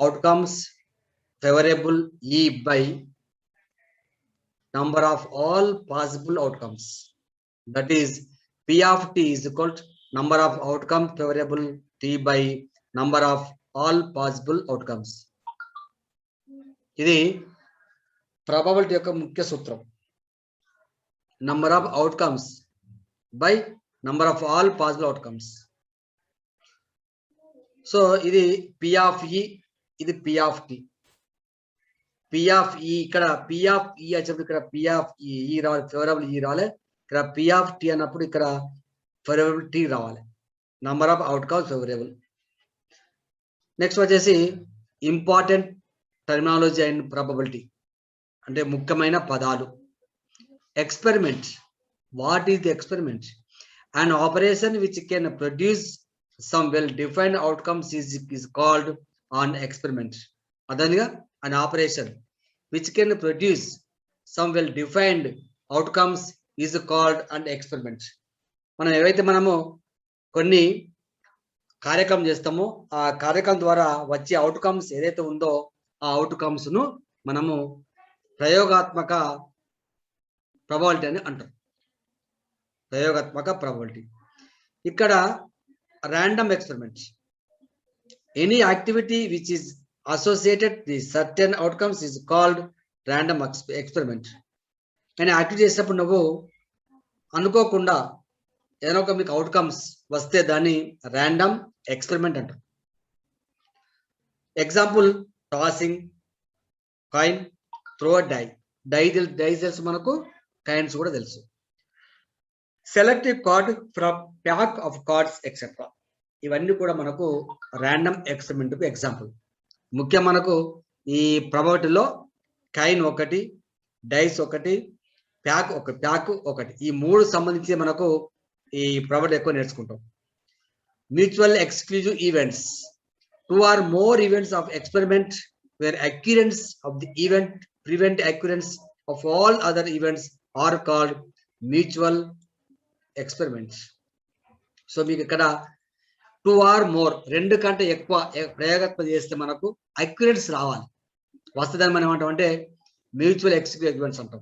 outcomes favorable E by number of all possible outcomes. That is, P of T is equal to number of outcome favorable T by number of all possible outcomes. ఇది probability యొక్క ముఖ్య సూత్రం. Number of outcomes by number of all possible outcomes. So ఇది P of ఈ, ఇది P of T. P of ఈ ఇక్కడ P of ఈ వచ్చినప్పుడు ఇక్కడ పి ఆఫ్ ఈ రావాలి, ఫేవరబుల్ ఈ రావాలి. ఇక్కడ పి ఆఫ్ టి అన్నప్పుడు ఇక్కడ ఫేవరబుల్ టి రావాలి. Number of outcomes favourable. Next వచ్చేసి ఇంపార్టెంట్ టర్మినాలజీ అండ్ ప్రాబబిలిటీ అంటే ముఖ్యమైన పదాలు. Experiment. What is the experiment? An operation which can produce some well-defined outcomes is called an experiment. అదనగా an operation which can produce some well-defined outcomes is called an experiment. మనం ఏవైతే మనము కొన్ని కార్యక్రమం చేస్తామో ఆ కార్యక్రమం ద్వారా వచ్చే అవుట్కమ్స్ ఏదైతే ఉందో ఆ అవుట్కమ్స్ ను మనము ప్రయోగాత్మక ప్రాబబిలిటీ అని అంటారు. ప్రయోగాత్మక ప్రాబబిలిటీ. ఇక్కడ random experiment. Any activity which is associated with certain outcomes is called random experiment. నేను యాక్టివిటీ చేసినప్పుడు నువ్వు అనుకోకుండా ఏదైనా ఒక మీకు అవుట్కమ్స్ వస్తే దాన్ని ర్యాండమ్ ఎక్స్పెరిమెంట్ అంటారు. Example tossing coin, throw die. Die తెలుసు మనకు, కాయిన్స్ కూడా తెలుసు. Select a card from pack of cards etcetera. ఇవన్నీ కూడా మనకు ర్యాండమ్ ఎక్స్పెరిమెంట్ కు ఎగ్జాంపుల్. ముఖ్యం మనకు ఈ ప్రాబబిలిటీలో కాయిన్ ఒకటి, డైస్ ఒకటి, ప్యాక్ ఒకటి, ఈ మూడు సంబంధించి మనకు ఈ ప్రాబబిలిటీ ఎక్కువ నేర్చుకుంటాం. Mutual exclusive events. 2 or more events of experiment where occurrence of the event prevent occurrence of all other events are called mutual experiments. So మీకు ఇక్కడ 2 or more, 2 కంటే ఎక్కువ ప్రయోగాత్మక చేస్తే మనకు అక్యురెన్స్ రావాలి. వస్తుందని మనం ఏమంటాం అంటే మ్యూచువల్ ఎక్స్క్లూజివ్ ఈవెంట్స్ అంటాం.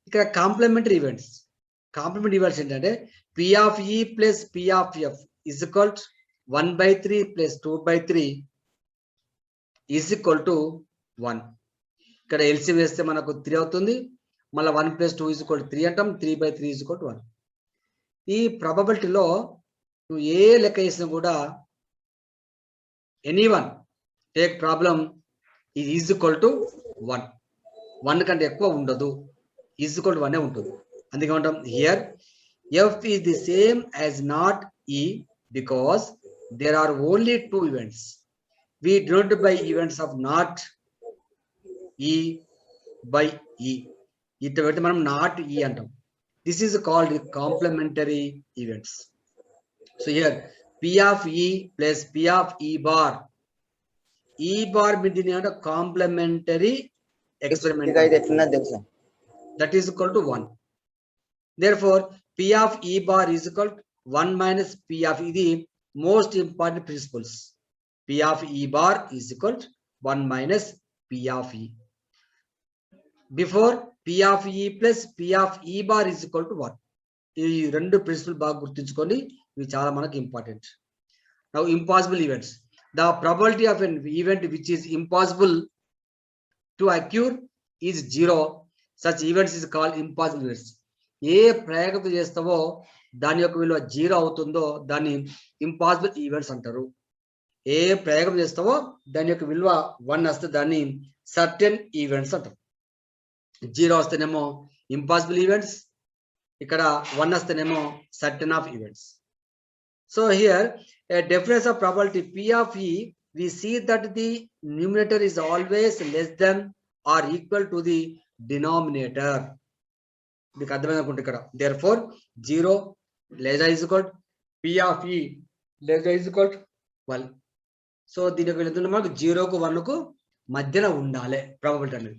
ఇక్కడ కాంప్లిమెంటరీ ఈవెంట్స్. కాంప్లిమెంటరీ ఈవెంట్స్ ఏంటంటే పి ఆఫ్ ఈ plus P of F is equal 1/3 plus 2/3 is equal to 1. ఇక్కడ ఎల్సిఎం వేస్తే మనకు 3 అవుతుంది. మళ్ళీ 1 + 2 ఈజ్ ఈక్వల్ 3 అంటాం. 3/3 ఈజ్ ఈక్వల్ టు 1. ఈ ప్రాబబిలిటీలో నువ్వు ఏ లెక్క చేసినా కూడా anyone take problem is equal to 1. 1 కంటే ఎక్కువ ఉండదు. ఈజ్ ఈక్వల్ టు 1 ఉంటుంది. అందుకే ఉంటాం here F is the same as not ఈ because there are only 2 events. We don't by events of not E by E. ఇట్లా పెడితే మనం నాట్ ఈ అంటాం. This is called complementary events. So here P of E plus P of E bar. E bar మీది అంటే complementary experiment. That is equal to 1. Therefore P of E bar is equal to 1 minus P of ఇది most important principles. P of E bar is equal to 1 minus P of E. Before P of E plus P of E bar is equal to 1. ఈ రెండు principal బాగా గుర్తుంచుకోండి, ఇవి చాలా మనకు important. Now impossible events. The probability of an event which is impossible to occur is 0. Such events is called impossible events. ఏ ప్రయోగం చేస్తావో దాని యొక్క విలువ 0 అవుతుందో దాన్ని ఇంపాసిబుల్ ఈవెంట్స్ అంటారు. ఏ ప్రయోగం చేస్తావో దాని యొక్క విలువ 1 వస్తే దాన్ని సర్టెన్ ఈవెంట్స్ అంటారు. 0 వస్తేనేమో ఇంపాసిబుల్ ఈవెంట్స్, ఇక్కడ 1 వస్తేనేమో certain of events. So here a difference of probability P of E, we see that the numerator is always less than or equal to the denominator. మీకు అర్థమైంది అనుకుంటే ఇక్కడ therefore 0 లేదా is equal to P of E లేదా is equal to 1. So దీనికి వెళ్తున్న మనకు 0కు 1కు మధ్యన ఉండాలి ప్రాబబిలిటీ అనేది.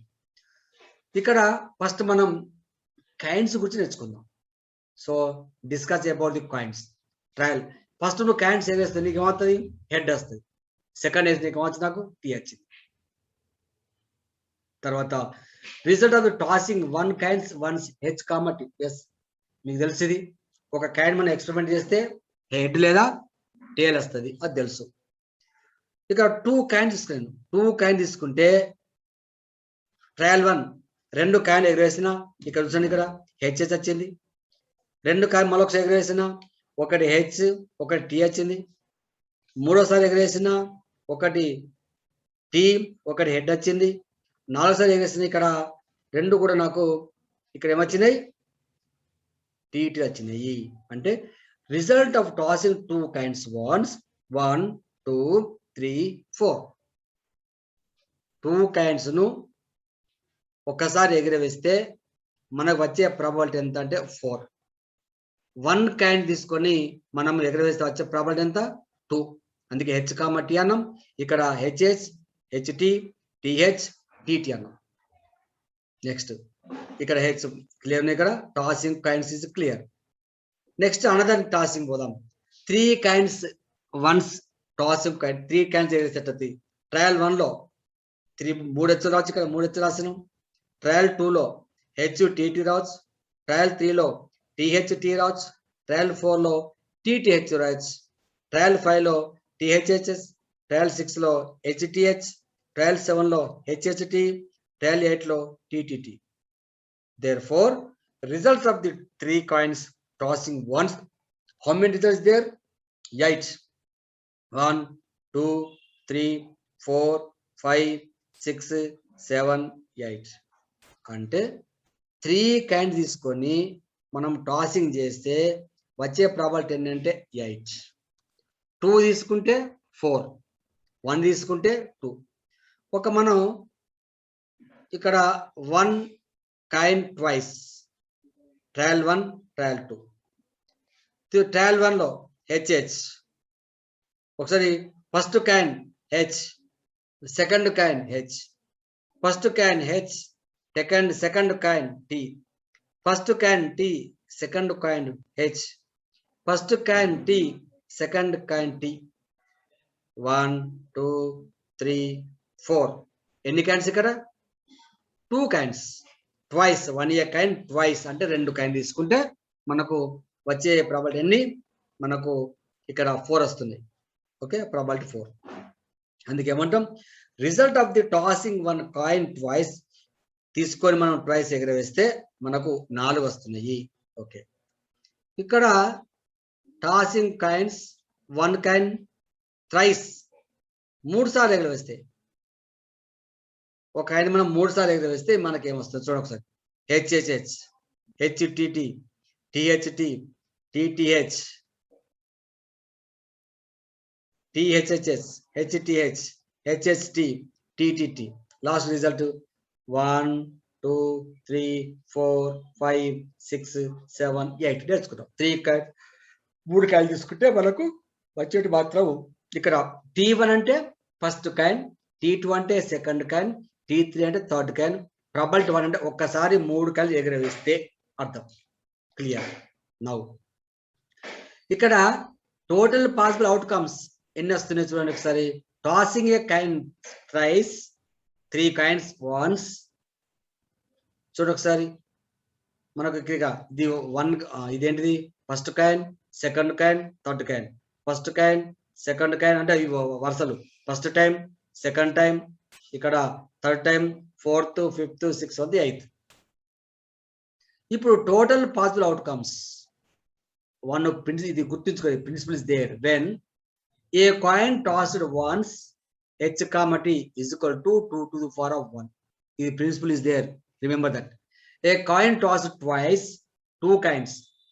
ఇక్కడ ఫస్ట్ మనం కాయిన్స్ గురించి నేర్చుకుందాం. So discuss about the coins trial. First నువ్వు కాయిన్స్ ఏం వేస్తుంది, నీకు ఏమవుతుంది, హెడ్ వస్తుంది. సెకండ్ హెచ్ నీకు ఏమొచ్చింది నాకు టీ వచ్చింది. తర్వాత result of the tossing one kinds once H comma T. Yes మీకు తెలుసు ఇది. ఒక కైండ్ మనం ఎక్స్పెరిమెంట్ చేస్తే హెడ్ లేదా టేల్ వస్తుంది, అది తెలుసు. ఇక్కడ 2 కాయిన్ తీసుకున్నాను. 2 కాయిన్ తీసుకుంటే ట్రయల్ 1 2 కాయిన్ ఎగరేసిన ఇక్కడ చూడండి, ఇక్కడ హెచ్హెచ్ వచ్చింది. 2 కాయిన్ మరొకసారి ఎగరేసిన ఒకటి హెచ్ ఒకటి టీ వచ్చింది. మూడోసారి ఎగరేసిన ఒకటి టీ ఒకటి హెడ్ వచ్చింది. 4సారి ఎగరేసిన ఇక్కడ 2 కూడా నాకు ఇక్కడ ఏమొచ్చినాయి టీటీ వచ్చినాయి. అంటే result of tossing 2 kinds once 1 2 3 4 2 kinds ను ఒక్కసారి ఎగిరవేస్తే మనకు వచ్చే ప్రాబబిలిటీ ఎంత అంటే 4. 1 కైండ్ తీసుకొని మనం ఎగరవేస్తే వచ్చే ప్రాబబిలిటీ ఎంత 2. అందుకే హెచ్ కామా టీ అన్నాం. ఇక్కడ హెచ్హెచ్ హెచ్టి టిహెచ్ టిటి అన్నాం. నెక్స్ట్ ఇక్కడ హెచ్ క్లియర్, ఇక్కడ tossing kinds is clear. Next another tossing పోదాం. 3 kinds once tossing kind 3 kinds ఎగరేసేటది. ట్రయల్ 1 లో 3 హెచ్ రావచ్చు, ఇక్కడ 3 హెచ్ రాసినాం. ట్రయల్ 2 లో హెచ్ టిటి రావచ్చు. ట్రయల్ 3 లో టిహెచ్టి రావచ్చు. ట్రయల్ 4 లో టిటిహెచ్ రావచ్చు. ట్రయల్ 5 లో టిహెచ్హెచ్ఎస్. ట్రయల్ 6 లో హెచ్టిహెచ్. ట్రయల్ 7 లో హెచ్హెచ్టి. ట్రయల్ 8 లో టిటిటి. Therefore, results of the 3 coins tossing once, how many results there? 8. 1 2 3 4 5 6 7 8. అంటే 3 కైండ్స్ తీసుకొని మనం టాసింగ్ చేస్తే వచ్చే ప్రాబబిలిటీ ఏంటంటే 8. 2 తీసుకుంటే 4, 1 తీసుకుంటే 2. ఒక మనం ఇక్కడ 1 coin twice, trial 1 trial 2. Trial 1 లో హెచ్హెచ్, ఒకసారి first coin H, second coin H, first coin H, second coin T, first coin T, second coin H, first coin T, second coin T. 1 2 3 4. ఎన్ని coins ఇక్కడ? 2 coins. Twice 1 a coin twice అంటే 2 coin తీసుకుంటే మనకు వచ్చే probability ఎన్ని? మనకు ఇక్కడ 4 వస్తుంది. Okay, probability 4. అందుకే ఏమంటాం, result of the tossing 1 coin twice తీసుకొని మనం ట్వైస్ ఎగరవేస్తే మనకు 4 వస్తున్నాయి. ఓకే, ఇక్కడ టాసింగ్ కాయిన్స్ 1 కాయిన్ థ్రైస్ 3 సార్లు ఎగరవేస్తే, ఒక కాయిన్ మనం 3 సార్లు ఎగరవేస్తే మనకి ఏమొస్తుంది చూడండి ఒకసారి. H H H, H T T, T H T, T T H, T H H S, H T H, H H T, T T T. Last result 1 2 3 4 5 6 7 8 నేర్చుకుంటాం. 3 కాయిన్ తీసుకుంటే మనకు వచ్చేటి మాత్రం ఇక్కడ T1 అంటే ఫస్ట్ కాయిన్, T2 అంటే సెకండ్ కాయిన్, T3 అంటే థర్డ్ కాయిన్. ప్రాబబిలిటీ 1 అంటే ఒక్కసారి 3 కాయిన్ ఎగరవేస్తే అర్థం. Clear now. ఇక్కడ టోటల్ పాసిబుల్ అవుట్కమ్స్ ఎన్ని వస్తున్నాయి చూడండి ఒకసారి. Tossing a coin thrice, 3 coins once. చూడండి ఒకసారి, మనకు ఇక్కడ ఇదేంటిది? First coin, second coin, third coin. First coin, second coin అంటే ఇవి వరుసలు. ఫస్ట్ టైం, సెకండ్ టైం, ఇక్కడ third time, 4th 5th 6th 8th. ఇప్పుడు టోటల్ పాసిబుల్ అవుట్కమ్స్ ఇది గుర్తుంచుకోండి. Principle is there. When a coin tossed once h, t is equal to 2 to the power of 1. The principle is there. Remember that. A coin tossed twice, 2 coins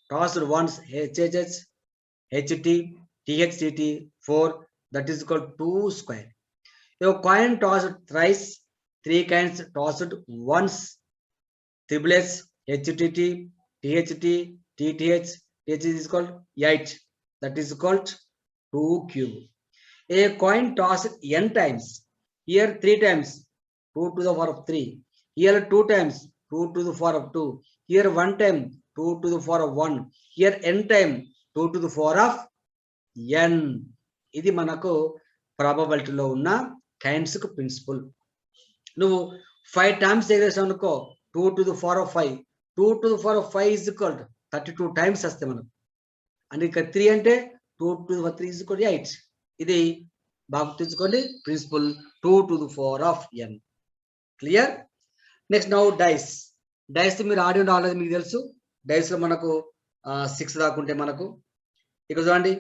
tossed once hhh, ht, thtt 4, that is equal to 2 square. A coin tossed thrice, 3 coins tossed once triplets htt, tht, tth, th is called 8, that is called 2 cube. A coin tossed n times, here 3 times 2 to the power of 3, here 2 times 2 to the power of 2, here 1 time 2 to the power of 1, here n time 2 to the power of n. ఇది మనకు ప్రాబబిలిటీలో ఉన్న kinds కు principal. నువ్వు 5 times ఎగరేసావు అనుకో 2 to the power of 5, 2 to the power of 5 is equal to 32 times వస్తాయి మనకు. అంటే ఇక్కడ 3 అంటే 2 to the power 3 is equal to 8. ఇది బాగా గుర్తుంచుకోండి, principle 2 to the power of n. Clear? Next now dice. Dice మీరు ఆడి రాలేదు, మీకు తెలుసు. డైస్ లో మనకు 6 దాకుంటే మనకు ఇక్కడ చూడండి,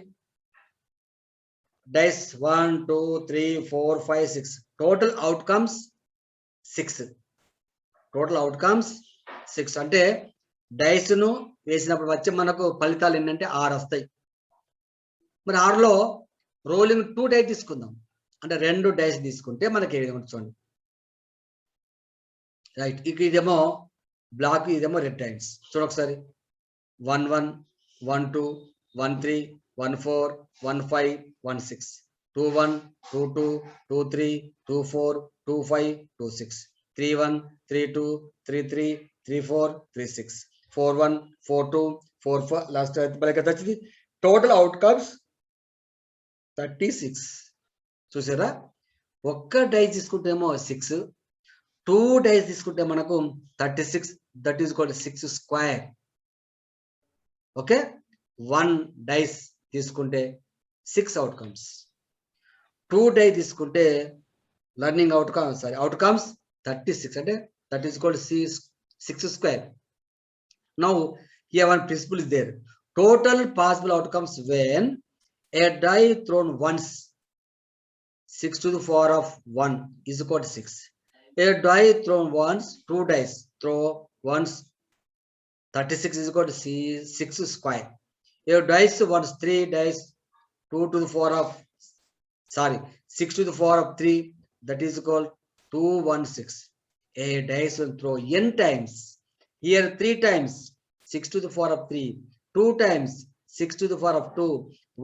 dice 1 2 3 4 5 6, total outcomes 6. Total outcomes 6 అంటే డైస్ ను వేసినప్పుడు వచ్చే మనకు ఫలితాలు ఏంటంటే 6 వస్తాయి. మరి 6లో రోలింగ్ 2 డైస్ తీసుకుందాం, అంటే 2 డైస్ తీసుకుంటే మనకి ఏ విధంగా చూడండి. రైట్, ఇదేమో బ్లాక్, ఇదేమో రెడ్ డైస్. చూడ ఒకసారి 1 1 1 2 1 3 1 4 1 5 1 6, 2 1 2 2 2 3 2 4 2 5 2 6, 3 1 3 2 3 3 3 4 3 6, 4 1 4 2 4 4. లాస్ట్ మనకి వచ్చింది టోటల్ అవుట్కమ్స్ 36. చూసారా? ఒక్క డైస్ తీసుకుంటేమో 6, 2 డైస్ తీసుకుంటే మనకు 36, that is called 6 square. Okay, 1 dice తీసుకుంటే 6 అవుట్కమ్స్, 2 డైస్ తీసుకుంటే లర్నింగ్ అవుట్కమ్స్ 36, అంటే that is called 6 square. Now here one principle is there. Total possible outcomes when a die thrown once 6 to the power of 1 is equal to 6. A die thrown once, 2 dice throw once 36 is equal to 6 square. A dice once 3 dice 2 to the power of 6 to the power of 3, that is equal 216. A dice will throw n times. Here 3 times 6 to the power of 3, 2 times 6 to the power of 2,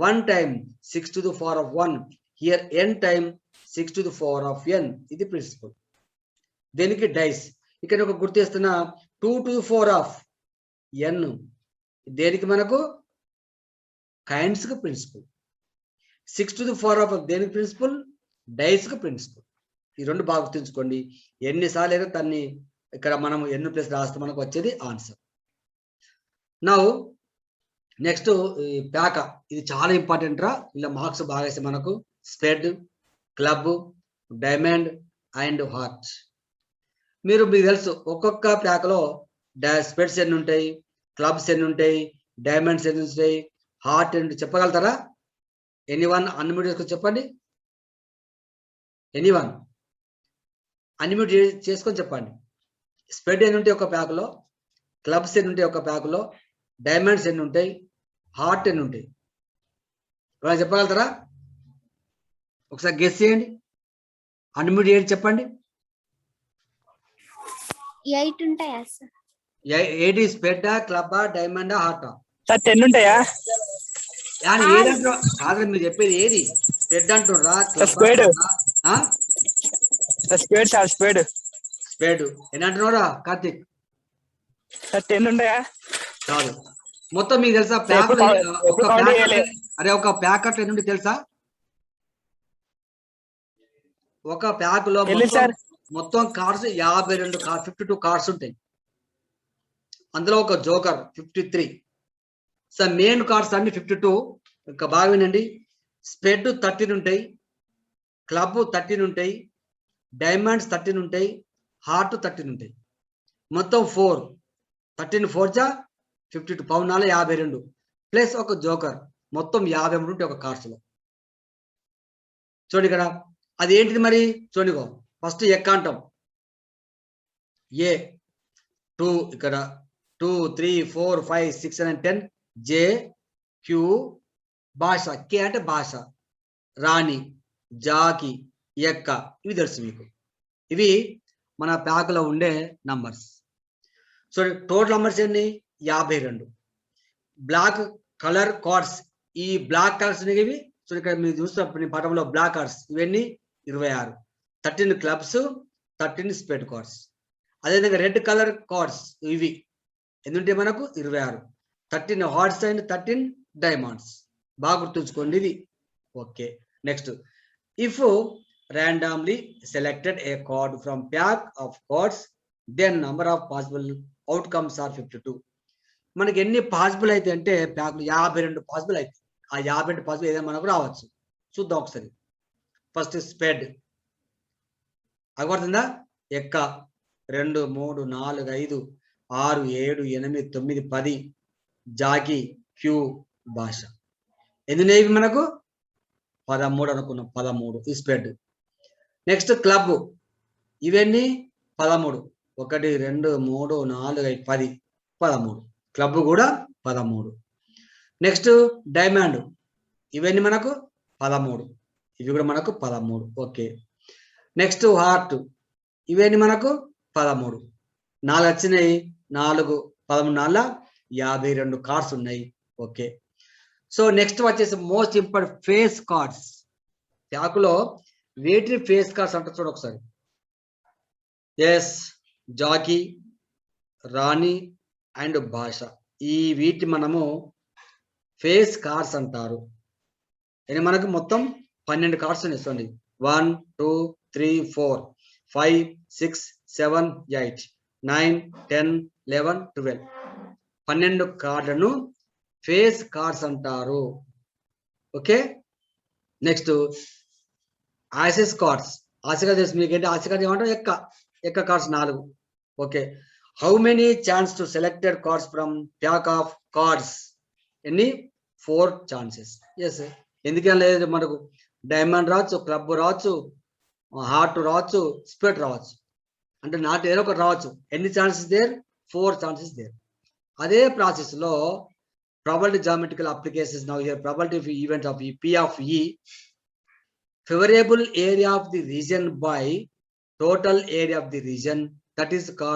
1 time 6 to the power of 1. Here n time 6 to the power of n. ఇది principal. దేనికి? Dice. ఇక్కడ ఒక గుర్తు చేస్తున్నా, 2 to the power of n దేనికి? మనకు kinds కు principle. 6 to the power of దేనికి ప్రిన్సిపల్? డైస్ కు ప్రిన్సిపల్. ఈ రెండు బాగా గుర్తుంచుకోండి. ఎన్నిసార్లు అయినా దాన్ని ఇక్కడ మనం n ప్లస్ రాస్తే మనకు వచ్చేది ఆన్సర్. Now next ప్యాక. ఇది చాలా ఇంపార్టెంట్ రా, ఇలా మార్క్స్ బాగా వేస్తే మనకు spread, club, diamond and heart. మీకు తెలుసు ఒక్కొక్క ప్యాక్లో స్ప్రెడ్స్ ఎన్ని ఉంటాయి, క్లబ్స్ ఎన్ని ఉంటాయి, డైమండ్స్ ఎన్ని ఉంటాయి, హార్ట్ ఎన్ని చెప్పగలుగుతారా? ఎనీవన్ అన్మ్యూట్ చేసుకొని చెప్పండి. ఎనీవన్ అన్మ్యూట్ చేసుకొని చెప్పండి. స్ప్రెడ్ ఎన్ని ఉంటాయి ఒక ప్యాక్లో, క్లబ్స్ ఎన్ని ఉంటాయి ఒక ప్యాక్లో, డైమండ్స్ ఎన్ని ఉంటాయి, హార్ట్ ఎన్ని ఉంటాయి? ఎవరైనా చెప్పగలుగుతారా? ఒకసారి గెస్ చేయండి. అన్మ్యూట్ చేయండి, చెప్పండి. 8 ఉంటాయా sir? 8 spread, club, diamond, heart? 10 ఉంటాయా? ఏదంటారు కాదు, మీరు చెప్పేది ఏది? స్ప్రెడ్ అంటుర్రా, క్లబ్ స్ప్రెడ్ స్ప్రెడ్ ఎన్ని అంటున్నారా కార్తీక్? 10 ఉంటాయా? కాదు, మొత్తం మీకు తెలుసా ప్యాక్? అరే ఒక ప్యాక్ అట్లా ఎన్ని తెలుసా? ఒక ప్యాక్ లో మొత్తం కార్డ్స్ 52 52 కార్డ్స్ ఉంటాయి. అందులో ఒక జోకర్ 53. సో మెయిన్ కార్డ్స్ అన్ని 52. ఇంకా బాగా వినండి. స్ప్రెడ్ 13 ఉంటాయి, క్లబ్ 13 ఉంటాయి, డైమండ్స్ 13 ఉంటాయి, హార్ట్ 13 ఉంటాయి. మొత్తం 4, 13 4 జా 52, పౌనాలు 52 ప్లస్ ఒక జోకర్, మొత్తం 53 ఉంటాయి ఒక కార్డ్స్ లో. చూడండి ఇక్కడ అది ఏంటిది మరి? చూడండి, ఫస్ట్ ఎక్క అంటాం, ఏ 2, ఇక్కడ 2 3 4 5 6 7 10, జే క్యూ, భాష, కే అంటే భాష, రాణి, జాకి, ఎక్క, ఇవి తెలుసు మీకు. ఇవి మన ప్యాక్లో ఉండే నంబర్స్. సో టోటల్ నంబర్స్ ఎన్ని? 52. బ్లాక్ కలర్ కార్డ్స్, ఈ బ్లాక్ కలర్స్ ఇవి. సో ఇక్కడ మీరు చూస్తున్న పటంలో బ్లాక్ కార్డ్స్ ఇవన్నీ 26. 13 క్లబ్స్, 13 స్ప్రెడ్ కార్డ్స్. అదేవిధంగా రెడ్ కలర్ కార్డ్స్ ఇవి ఎందుంటే మనకు 26. 13 హార్ట్స్ అండ్ 13 డైమండ్స్. బాగా గుర్తుంచుకోండి ఇది. Okay, next If randomly selected a card from pack of cards, then number of possible outcomes are 52. మనకి ఎన్ని పాసిబుల్ అయితే అంటే ప్యాక్ 52 పాసిబుల్ అయితే ఆ 52 పాసిబుల్ ఏదైనా మనకు రావచ్చు. చూద్దాం ఒకసారి. ఫస్ట్ స్పెడ్ అగపడుతుందా? ఎక్క 2 3 4 5 6 7 8 9 10 జాకి క్యూ భాష. ఎన్నినేవి మనకు 13 అనుకున్నాం. 13 ఈ స్పెడ్. నెక్స్ట్ క్లబ్ ఇవన్నీ 13 1 2 3 4 5 10 13 క్లబ్ కూడా 13. నెక్స్ట్ డైమండ్ ఇవన్నీ మనకు 13 ఇవి కూడా మనకు 13. ఓకే. నెక్స్ట్ హార్ట్ ఇవన్నీ మనకు 13 4 వచ్చినాయి. 4 13 52 కార్డ్స్ ఉన్నాయి. ఓకే. సో నెక్స్ట్ వచ్చేసి మోస్ట్ ఇంపార్టెంట్ ఫేస్ కార్డ్స్. ప్యాకులో వేటిని ఫేస్ కార్డ్స్ అంటారు చూడ ఒకసారి. ఎస్ జాకీ రాణి అండ్ భాష ఈ వీటి మనము ఫేస్ కార్డ్స్ అంటారు. మనకు మొత్తం 12 కార్డ్స్ ఉన్నాయి. చూడండి 1 2 3 4 5 6 7 8 9 10 11 12 12 కార్డులను ఫేస్ కార్డ్స్ అంటారు. ఓకే. Next aces cards. ఆశగా తెలుసు మీకేంటి ఆశ కార్డ్స్ ఏమంటారు? ఎక్క cards 4. Okay. How many chance to selected cards from pack of cards? ఎన్ని? 4 ఛాన్సెస్. ఎస్. ఎందుకని లేదు మనకు డైమండ్ రావచ్చు, క్లబ్ రావచ్చు, హార్ట్ రావచ్చు, స్పెడ్ రావచ్చు. అంటే నాట్ ఏదో ఒకటి రావచ్చు. ఎన్ని ఛాన్సెస్ దేర్? 4 chances there. అదే ప్రాసెస్ లో probability geometrical applications now here probability of event of P of E favorable area of the region by total area of the region, that is called